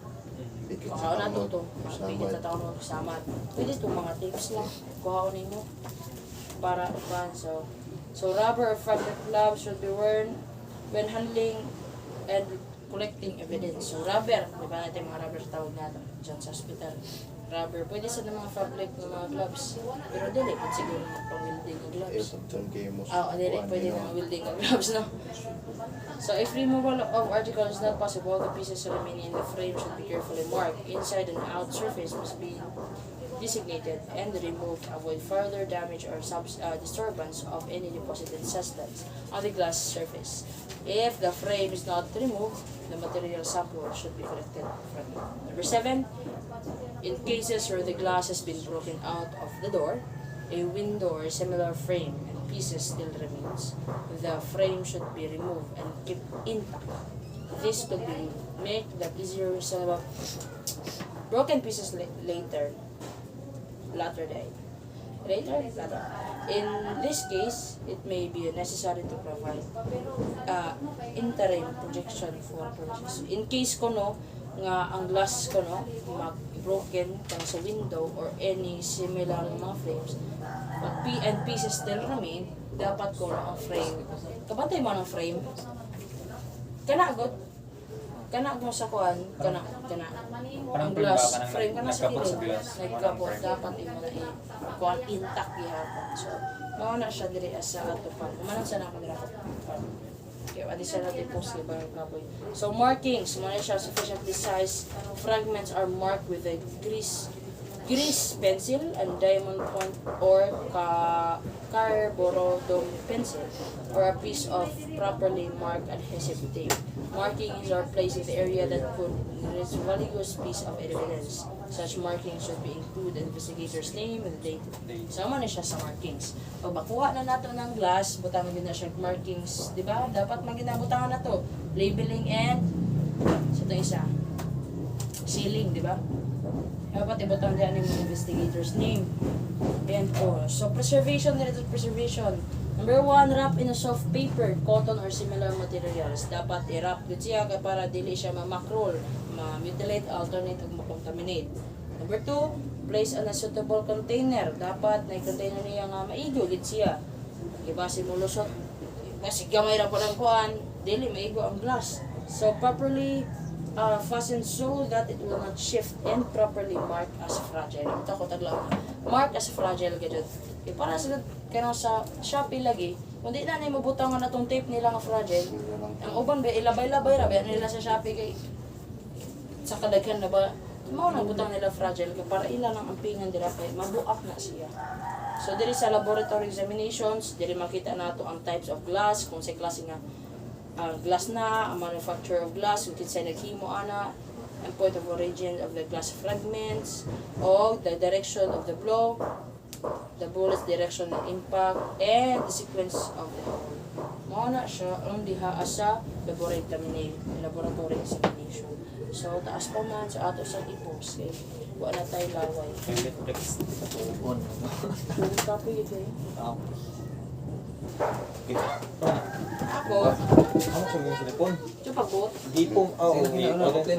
Dikit kuhaon sa nato to, kamot. pikit sa taon mo kasama. Pwede itong mga tapes lang kuhaon nimo para upan. So rubber or fabric gloves should be worn when handling and collecting evidence. So rubber, di ba natin mga rubber tawag natin dyan sa hospital. Rubber, pwede sa mga fabric ng mga gloves. Pero dili, pwede siguro mga pang-welding ng gloves. Turn kay mo. Dili, pwede mga welding ng gloves, no? So if removal of article is not possible, the pieces remaining in the frame should be carefully marked. Inside and out surface must be designated and removed. Avoid further damage or disturbance of any deposited substance on the glass surface. If the frame is not removed, the material sample should be collected from it. Number 7, in cases where the glass has been broken out of the door, a window or similar frame and pieces still remains. The frame should be removed and kept intact. This could be make that easier so broken pieces later day. In this case, it may be necessary to provide interim projection for purposes. In case ko no, nga ang glass ko no, mag-broken kang sa window or any similar mga frames, but pieces still remain, dapat ko na ang frame. Kapantay mo ng frame, kana mo sa kuan, kana ang glass frame kana sa kilid, nagkapot dapat imo na kuan intact gihapon. So mao na siya diri sa ato pa kumanan sa nako dira kaya adi sa natin post kay barang kaboy. So markings, muna siya sufficiently sized fragments are marked with a grease pencil and diamond point or carborundum pencil or a piece of properly marked adhesive tape. Markings are placed in the area that could raise valuable piece of evidence. Such markings should be include the investigator's name and the date. Sama na siya sa markings. Pag makuha na nato ng glass, butangan din na siya markings, di ba? Dapat maginabutangan na to. Labeling and sa ito isa. Sealing, di ba? Dapat ibutang dyan yung investigator's name. Ayan po. So, preservation, preservation. Number 1, wrap in a soft paper, cotton or similar materials. Dapat i-wrap good siya para dili siya ma-macroll, ma-mutilate, alternate, o ma-contaminate. Number 2, place on a suitable container. Dapat na container niya nga maigo good siya. Ibasi mo lusot. Kasi gamay ra po ng kuhan, dili maigo ang glass. So, properly fastened so that it will not shift and properly marked as fragile. Ito ko taglaw na. Marked as fragile gadget. E para sa kanang sa Shopee lagi, kundi na ni mabutang na tong tape nila nga fragile. Ang uban ba ilabay-labay ra ba nila sa Shopee kay sa kadaghan na ba mao nang butang nila fragile kay para ilang ang ampingan dira kay mabuak na siya. So diri sa laboratory examinations, diri makita nato ang types of glass, kung sa klase nga glass na, ang manufacture of glass, kung kinsay naghimo ana, ang point of origin of the glass fragments, o the direction of the blow, the bullet's direction of impact, and the sequence of the hole. Mao na siya ang diha sa laboratory examination. So taas pa man sa ato sa i-post kay wala na tayo laway. Copy ito eh. Ako. Ano siya yung cellphone? Ito pagbuot. Gipong,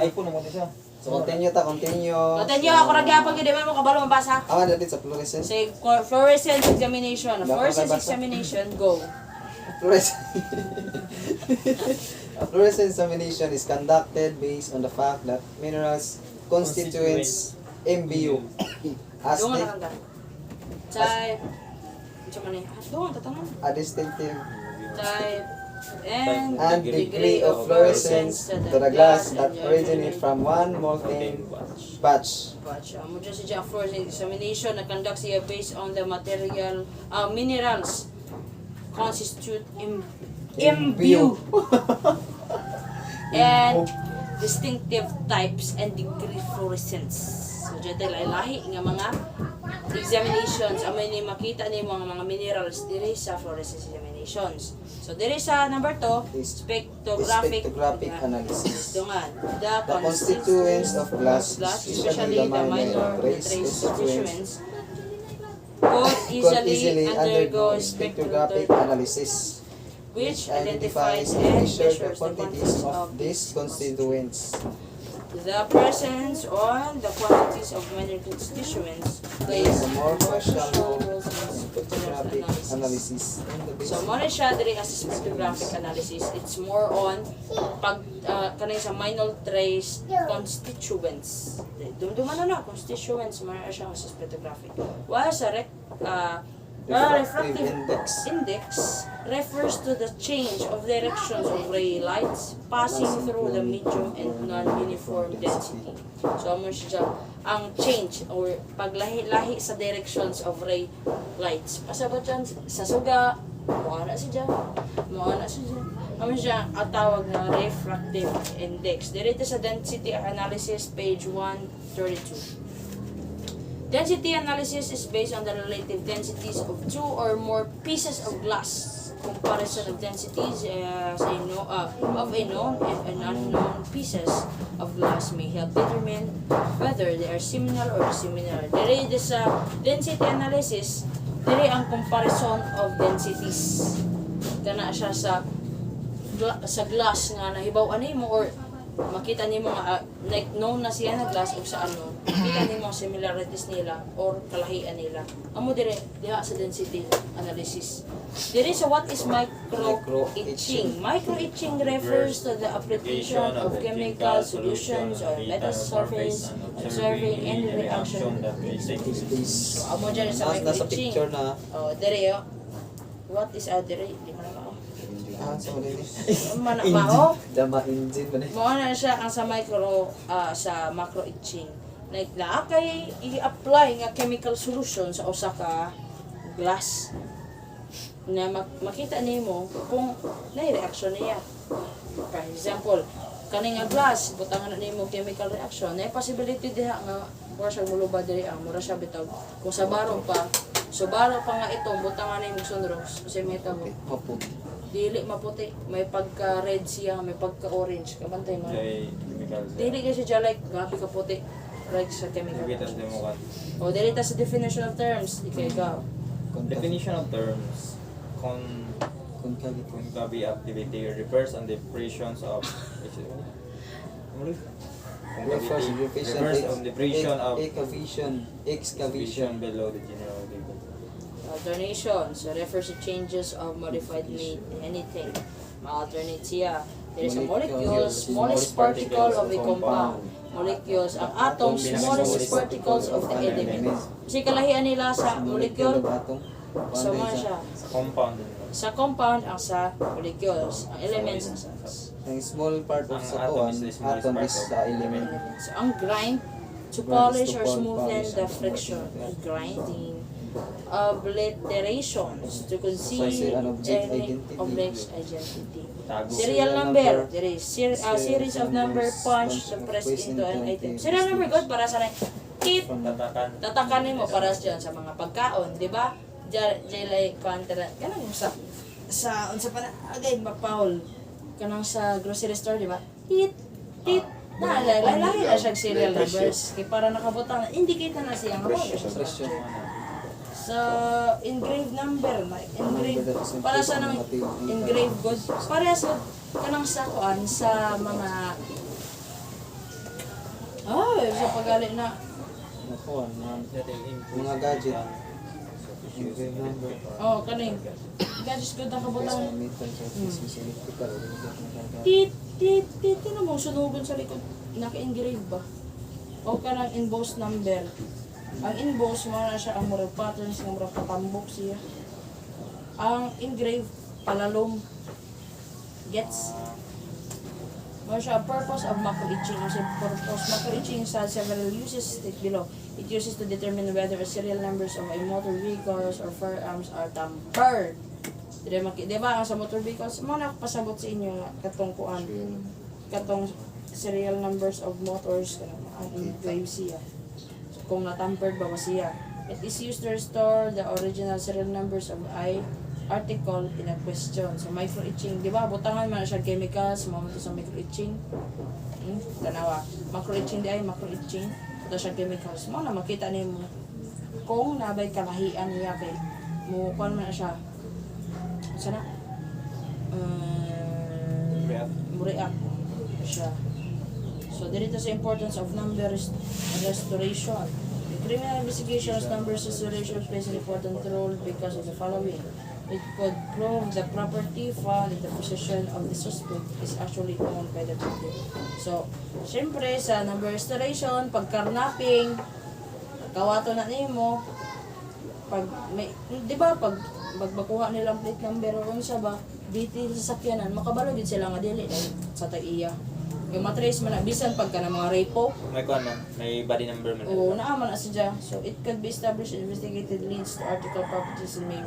iPhone naman siya. So, continue. Continue ako nagyapag yun, di ba mo kabalo mabasa? Dapat sa fluorescence. Say, fluorescence examination. Fluorescence Baka- examination, go. Fluorescence examination is conducted based on the fact that minerals constituents MBU as Doon nga nakanda. Type. Ito man eh. Doon, tatanong. a distinctive Type. And and degree of fluorescence to the glass that originate from one molten batch. Mo dyan si Jack fluorescence examination na conduct siya based on the material, minerals constitute MBU and distinctive types and degree fluorescence. So dyan tayo lahi nga mga examinations amay ni makita ni mga minerals diri sa fluorescence examinations. So diri sa number 2, spectrographic analysis. Dungan, The constituents of glass, especially the minor trace constituents, both easily easily undergo undergo spectrographic analysis, which identifies identifies and and measures the measures the quantities quantities of these constituents. The presence on the quantities of many constituents plays The more crucial role role in spectrographic spectrographic analysis. analysis in the So, basic mo na siya diri as spectrographic analysis. It's more on pag kanay sa minor trace constituents. Dumduman na constituents mo na siya sa spectrographic. While sa refractive index refers to the change of directions of ray lights passing through the medium and non-uniform density. So, mo siya ang change or paglahi-lahi sa directions of ray lights. Pasabot dyan sa suga, mukha na siya. Amo siya ang tawag na refractive index. Dito sa density analysis, page 132. Density analysis is based on the relative densities of two or more pieces of glass. Comparison of densities of a known and unknown pieces of glass may help determine whether they are similar or dissimilar. Dere sa density analysis, dere ang comparison of densities. Kana siya sa glass nga nahibaw mo or makita nimo nga like known na siya na glass o sa ano, makita nimo similarities nila or kalahian nila. Amo dire diha sa density analysis. Dire sa what is micro etching. Micro etching refers to the application of chemical solutions or metal surface observing any reaction. So, amo dire sa micro nasa etching. picture na Dire what is dire? Di mo na ako. sa wala ni Manakbaho. dama engine man Mo na siya ang sa macro etching. Like na kay i-apply nga chemical solution sa usa ka glass na makita nimo kung nay reaction niya. For example, kani nga glass butangan na nimo chemical reaction, na possibility diha nga mura siya mulubad diri ang mura siya bitaw kung sa baro pa. So baro pa nga ito butangan nimo sunros kasi may tabo. maputi. Dili maputi, may pagka red siya, may pagka orange. Kabantay mo. Dili kasi siya like gabi ka puti. Like sa chemical. O dili ta sa definition of terms. Ikay ka. Definition of terms. Concave activity refers on the depressions of depression of excavation below the general level. Alternations refers to changes of modified anything. Ma-alternate siya. There is a molecule, smallest particle of a compound. Molecules, ang atoms, smallest particles of the element. Kasi kalahian nila sa molecule, so mga siya. Compound. Sa compound, ang sa molecules. Ang elements, ang sa ang small part of Ang sa atom kuan is the smallest atom part is of sa element. So, ang grind, to polish or smoothen the friction. Grinding. Obliterations, to conceal an object any identity. object's identity. Tago. Serial number, there is series of number punched to press into an item. Serial number, God, para sa kit. Tatakan. Tatakan mo para sa mga pagkaon, di ba? Jelly contra kanang sa unsa pa na again mapahol kanang sa grocery store, di ba? Tit na lahi na siya serial numbers kay para nakabutang indicate na siya ang Presyo. sa engraved number like engraved para sa nang engraved goods para sa kanang sa kuan sa mga sa pagali na Nakuha, mga gadget. Engraved number. kaning gadgets good ang kabutang Metal surface is electrical. tit na mo sunugon sa likod naka-engrave ba o kanang embossed number. Ang emboss mo na siya ang murag patterns ng murag katambok siya. Ang engrave palalom gets mo siya purpose of macro etching. Ang purpose macro etching sa several uses state below. It uses to determine whether serial numbers of a motor vehicles or firearms are tampered. Di ba ang sa motor vehicles mo na pasabot sa inyo katong kuan katong serial numbers of motors ang engrave siya. Kung na-tampered ba siya. It is used to restore the original serial numbers of article in a question. So, micro-etching. Di ba? Butangan man siya chemicals. Mamunto sa micro-etching. Tanawa. Macro-etching di ay macro-etching. Ito siya chemicals. Mo na makita niyo mo. kung nabay kalahian niya kay mo kuan man na siya. Sana muriak siya. So dito sa importance of numbers restoration. In criminal investigations, numbers restoration plays an important role because of the following. It could prove the property found in the possession of the suspect is actually owned by the victim. So, syempre sa number restoration, pag karnaping, kawato na nimo, pag may, di ba pag magbakuha nilang plate number o unsa ba, dito sa sakyanan, makabalo din sila nga dili dahil sa tag-iya. Yung matrace man na, bisan pagka ng mga repo, May kuan man, may body number man. o naaman na siya. So, it could be established and investigated leads to article properties in may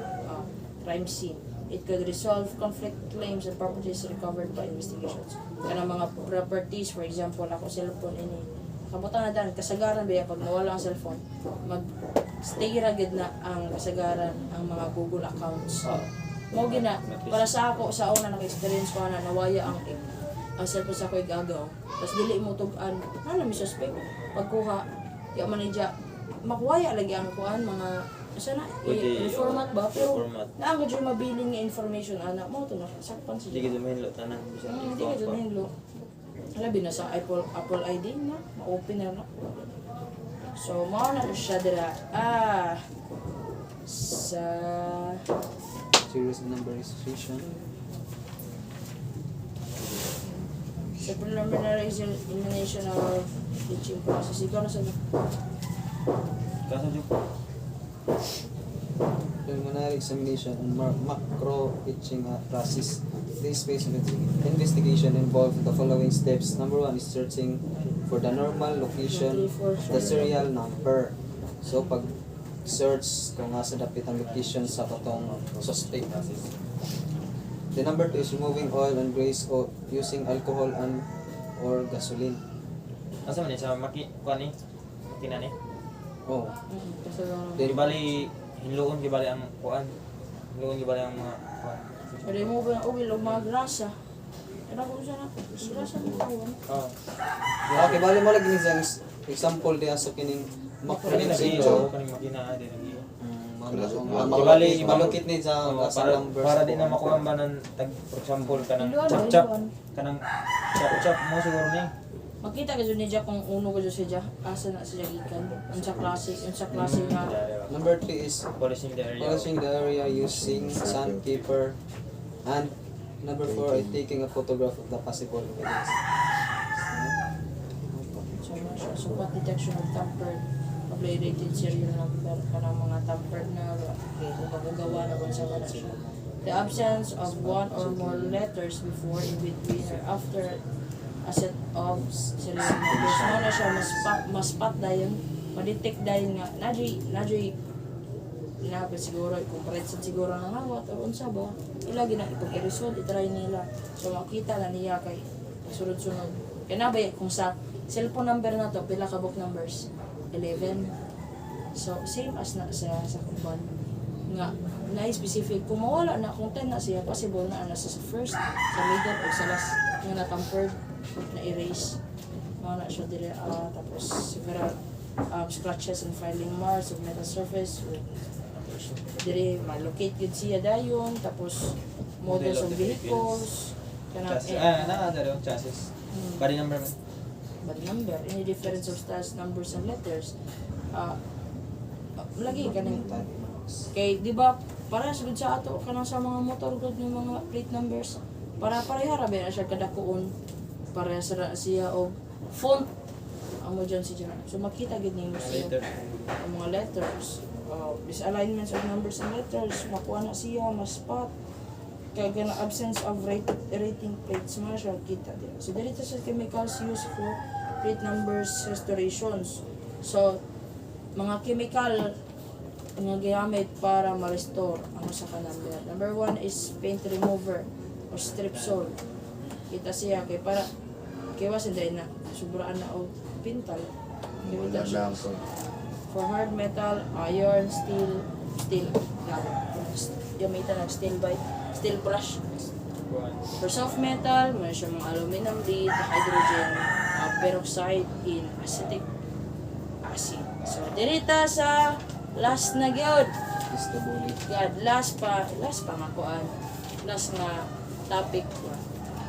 crime scene. It could resolve conflict claims and properties recovered by investigations. Kanang mga properties, for example, ako cellphone ini. Kabutan na dan, kasagaran ba pag nawala ang cellphone, mag-stay ragid na ang kasagaran ang mga Google accounts. Mo gina, para sa ako, sa una naka-experience ko na nawaya ang cellphone sa ako igagaw. Tapos dili mo tugan, may suspect. Pagkuha, yung manidya, makuwaya lagi ang kuan, mga sana Pwede, reformat ba? Pero reformat. naagad yung mabiling nga information, anak mo, ito na, sakpan Hindi siya. ka dumahinlo, tanan. Bisan Hindi ikaw ka pa. dyan hinlo. Labi na sa Apple ID na, ma-open na na. So, mao na siya dira. Sa Series number restoration. preliminary examination of teaching process. Ikaw na sa Kaso di Preliminary examination and macro itching process. This phase of investigation involves the following steps. Number 1 is searching for the normal location of the serial number. So pag search kung nasa dapit ang location sa katong suspect. The number 2 is removing oil and grease o using alcohol and or gasoline. Asa man ni sa kuan ni? Makina ni? Oh. Di bali hinluon di bali ang kuan. Hinluon di bali ang mga kuan. remove ang oil o mga grasa. Ano ko siya na? Grasa mo kawan. Oh. Okay, bali mo lagi ni sa example diya sa kining macro Kani na itching. iyo, kaning makina di lagi. Malukit ni sa para numbers. para di na makuha ba ng tag for example kanang Hinluan, chap hinluan. kanang chap mo siguro ni. Makita ka dyan niya kung uno ko dyan siya. Asa na siya gikan. Unsa klase nga. Number 3 is Polishing the area. polishing the area using sandpaper. And number 4 is taking a photograph of the possible evidence. So, siya. So, what detection of tampered, obliterated serial number, kanang mga tampered na, kung magagawa na kung sa wala siya. The absence of one or more letters before, in between, or after a set of serial numbers. Mo na siya, mas-spot dayon, ma-detect dayon nga, nadyo'y inapit siguro, i-comparison siguro ng awat, o unsa ba, ilagi na, ipag-i-resolve, itry nila. So, makita na niya kay sunod-sunod. Kaya na ba, kung sa cellphone number na to, pila ka book numbers? 11. So, same as na sa kumban. Nga, na-specific. Kung mawala na, kung 10 na siya, possible na sa first, sa middle, o sa last, nga na-tampered, na-erase. Mga na siya dire, tapos several scratches and filing marks of metal surface. Dire, ma-locate yun siya dayon, tapos models of vehicles, Chassis. Dari chassis. Hmm. Body number man. But number, any difference of stars, numbers, and letters, lagi ka nang, kay, di ba, para sa sa ato, kanang sa mga motor gud ng mga plate numbers, para parehara ba na siya kadakuon, para sa siya o font, amo dyan siya. So, makita gid ninyo siya, Later. ang mga letters, misalignments of numbers and letters, makuha na siya, mas-spot, kaya gana absence of rating plates mo siya kita din. So dito sa chemicals used for plate numbers restorations. So mga chemical nga gigamit para ma-restore ang sa number. Number 1 is paint remover or strip-sol. Kita siya kay para kay was hindi na sobraan na og pintal. Kita siya. For hard metal, iron, steel gamitan ng steel brush. For soft metal, meron siya mga aluminum lead, hydrogen peroxide in acetic acid. So, dirita sa Last na gyud. is the bullet. God, last pa nga kuan. Last nga topic ko.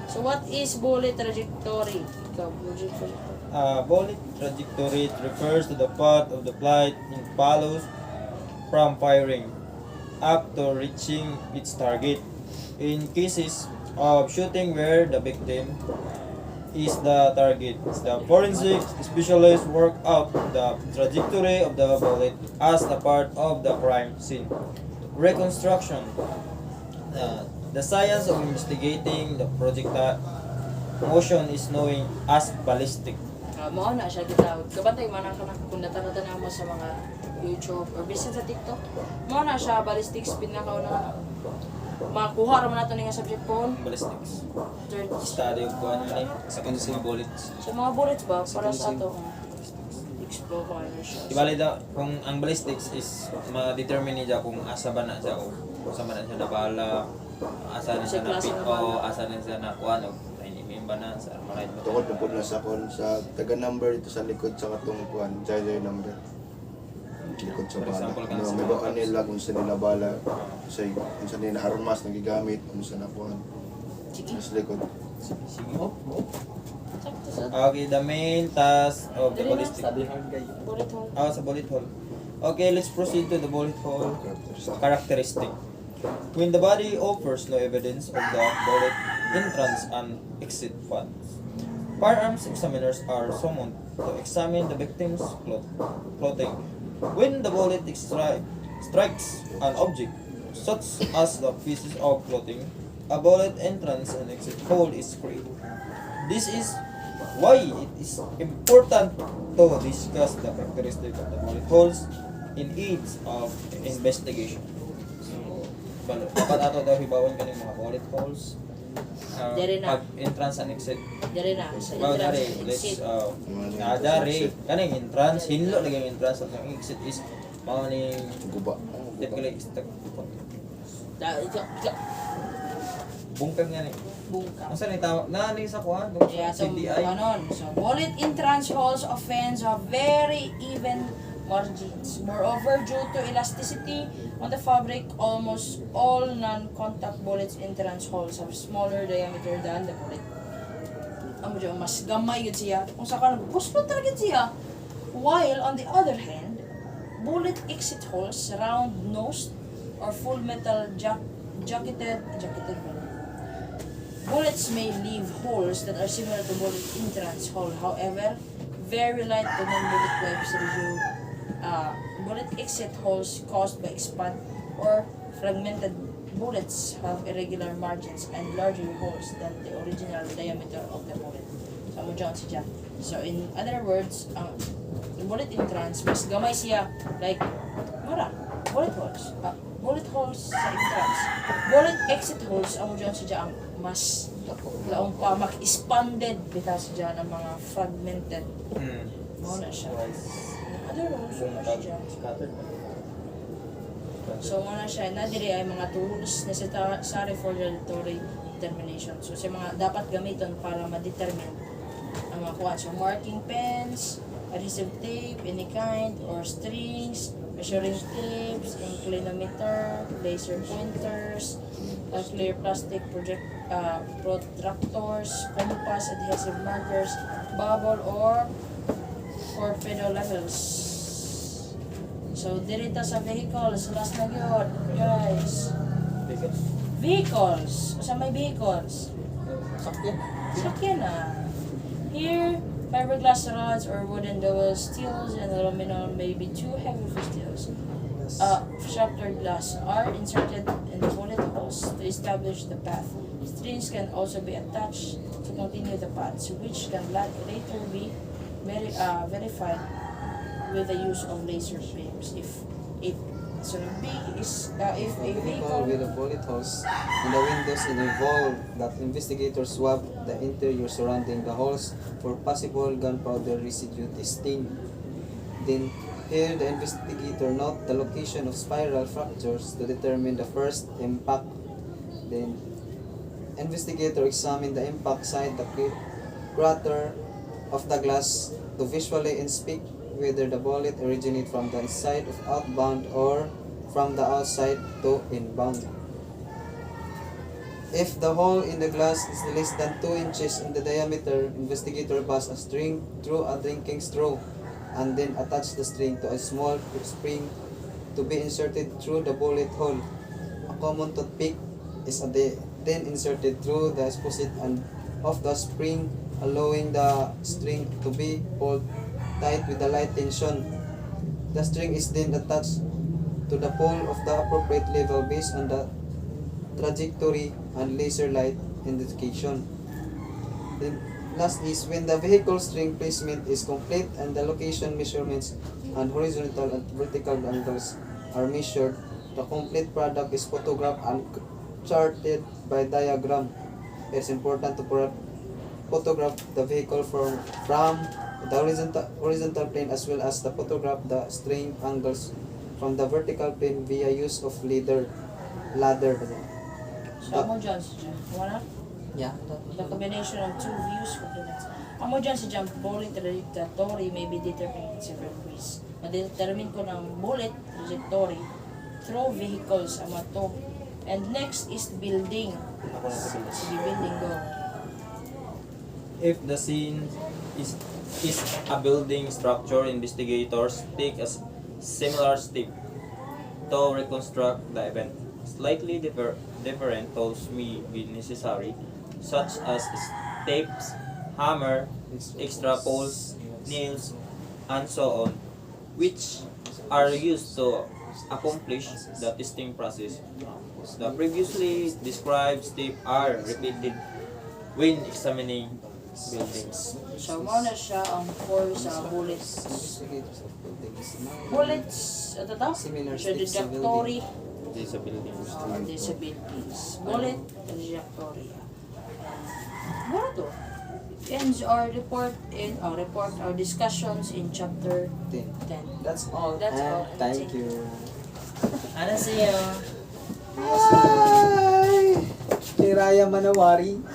So what is bullet trajectory? Ikaw, bullet trajectory. Bullet trajectory refers to the path of the flight it follows from firing up to reaching its target. In cases of shooting where the victim is the target, the forensic specialists work out the trajectory of the bullet as a part of the crime scene reconstruction. The science of investigating the projectile motion is known as ballistic. Mao na siya gitawag. Kabantay man ka na kung natanaw mo sa mga YouTube or bisan sa TikTok. Mao na siya ballistics pinakauna makuha ra man nato ning subject po. Ballistics. Third Study of kung ano ni sa mga bullets. sa mga bullets ba para sa ato explore ko ano siya. Ibali daw kung ang ballistics is ma-determine niya kung asa ba na siya o kung saan ba na siya nabala, asa na siya na pit o asa na siya na kuan o inimim ba na sa maray ba. Tukod na po na sa kon sa taga number dito sa likod sa katong kuan, gyro number. Likod sa For bala. example, Ano, may baka nila kung saan nila bala, kung saan nila armas nagigamit, kung saan na kuan. Sige. Sa likod. Sige. Sakto sa Okay, the main task of the ballistic. bullet hole. Sa bullet hole. Okay, let's proceed to the bullet hole characteristic. When the body offers no evidence of the bullet entrance and exit paths, firearms examiners are summoned to examine the victim's clothing. When the bullet strikes an object, such as the pieces of clothing, a bullet entrance and exit hole is created. This is why it is important to discuss the characteristics of the bullet holes in each of investigation. So, dapat ato daw hibawan kaning mga bullet holes. Dere na. Pag entrance and exit. Dire na sa Well, entrance dari, and let's, exit. dari, kaning entrance, hinlo lagi ang entrance at ang exit is mga ning, Guba. typically, is bungkag nga ni. Bungka. Ang saan tawag? Nani sa kuha? Yeah, so, CDI? so bullet entrance holes offense have very even margins. Moreover, due to elasticity on the fabric, almost all non-contact bullets entrance holes have smaller diameter than the bullet. Amo dyan, mas gamay yun siya. Kung sa kanan, gusto talaga siya. While on the other hand, bullet exit holes, round-nosed or full metal jacketed bullets may leave holes that are similar to bullet entrance hole. However, very light to non-bullet webs reveal bullet exit holes caused by expand or fragmented bullets have irregular margins and larger holes than the original diameter of the bullet. So, mo dyan siya. So, in other words, yung bullet entrance, mas gamay siya, like, bullet holes sa entrance. Bullet exit holes, amo dyan siya ang mas laong pa, expanded bitaw siya ng mga fragmented. Mo na siya. In other words, mo na siya. So, mo na siya. Nadiri ay mga tools necessary for regulatory determination. So, sa mga dapat gamiton para ma-determine ang mga kuha. So, marking pens, adhesive tape, any kind, or strings, measuring tapes, inclinometer, laser pointers, clear plastic protractors, compass, adhesive markers, bubble, or torpedo levels. So, dirita sa vehicles, last na yun, guys. Vehicles. Sa may vehicles. Sakyan na. Here, fiberglass rods or wooden dowels, steels, and aluminum may be too heavy for steels. Shattered glass are inserted in the bullet holes to establish the path. Strings can also be attached to continue the paths, which can later be verified with the use of laser beams. If a Vehicle with the bullet holes in the windows involve that investigators swab the interior surrounding the holes for possible gunpowder residue testing. Then, here the investigator note the location of spiral fractures to determine the first impact. Then, investigator examine the impact side, the crater of the glass to visually inspect whether the bullet originates from the inside of outbound or from the outside to inbound. If the hole in the glass is less than 2 inches in the diameter, investigator pass a string through a drinking straw and then attach the string to a small spring to be inserted through the bullet hole. A common toothpick is then inserted through the opposite end of the spring, allowing the string to be pulled tight with a light tension. The string is then attached to the pole of the appropriate level based on the trajectory and laser light indication. Then last is when the vehicle string placement is complete and the location measurements and horizontal and vertical angles are measured, the complete product is photographed and charted by diagram. It's important to photograph the vehicle from the horizontal plane as well as the photograph the string angles from the vertical plane via use of ladder. So, amo dyan siya. Wala? Yeah. The combination of two views for the amo dyan si jump bullet trajectory may be determined in several ways. Ma-determine ko ng bullet trajectory through vehicles amo to. And next is building. Ako na sa Sige, building go. If the scene is a building structure, investigators take a similar step to reconstruct the event. Slightly different tools may be necessary, such as tapes, hammer, extra poles, nails, and so on, which are used to accomplish the testing process. The previously described steps are repeated when examining buildings. So, muna siya ang core sa bullets. Bullets, ito to? Similar So, sticks sa trajectory. This is a building. Disabilities. Bullet trajectory. Ano to? Ends our report our discussions in chapter 10. 10. That's all. That's and all. Thank you. Ano siya? Hi! Hiraya Manawari.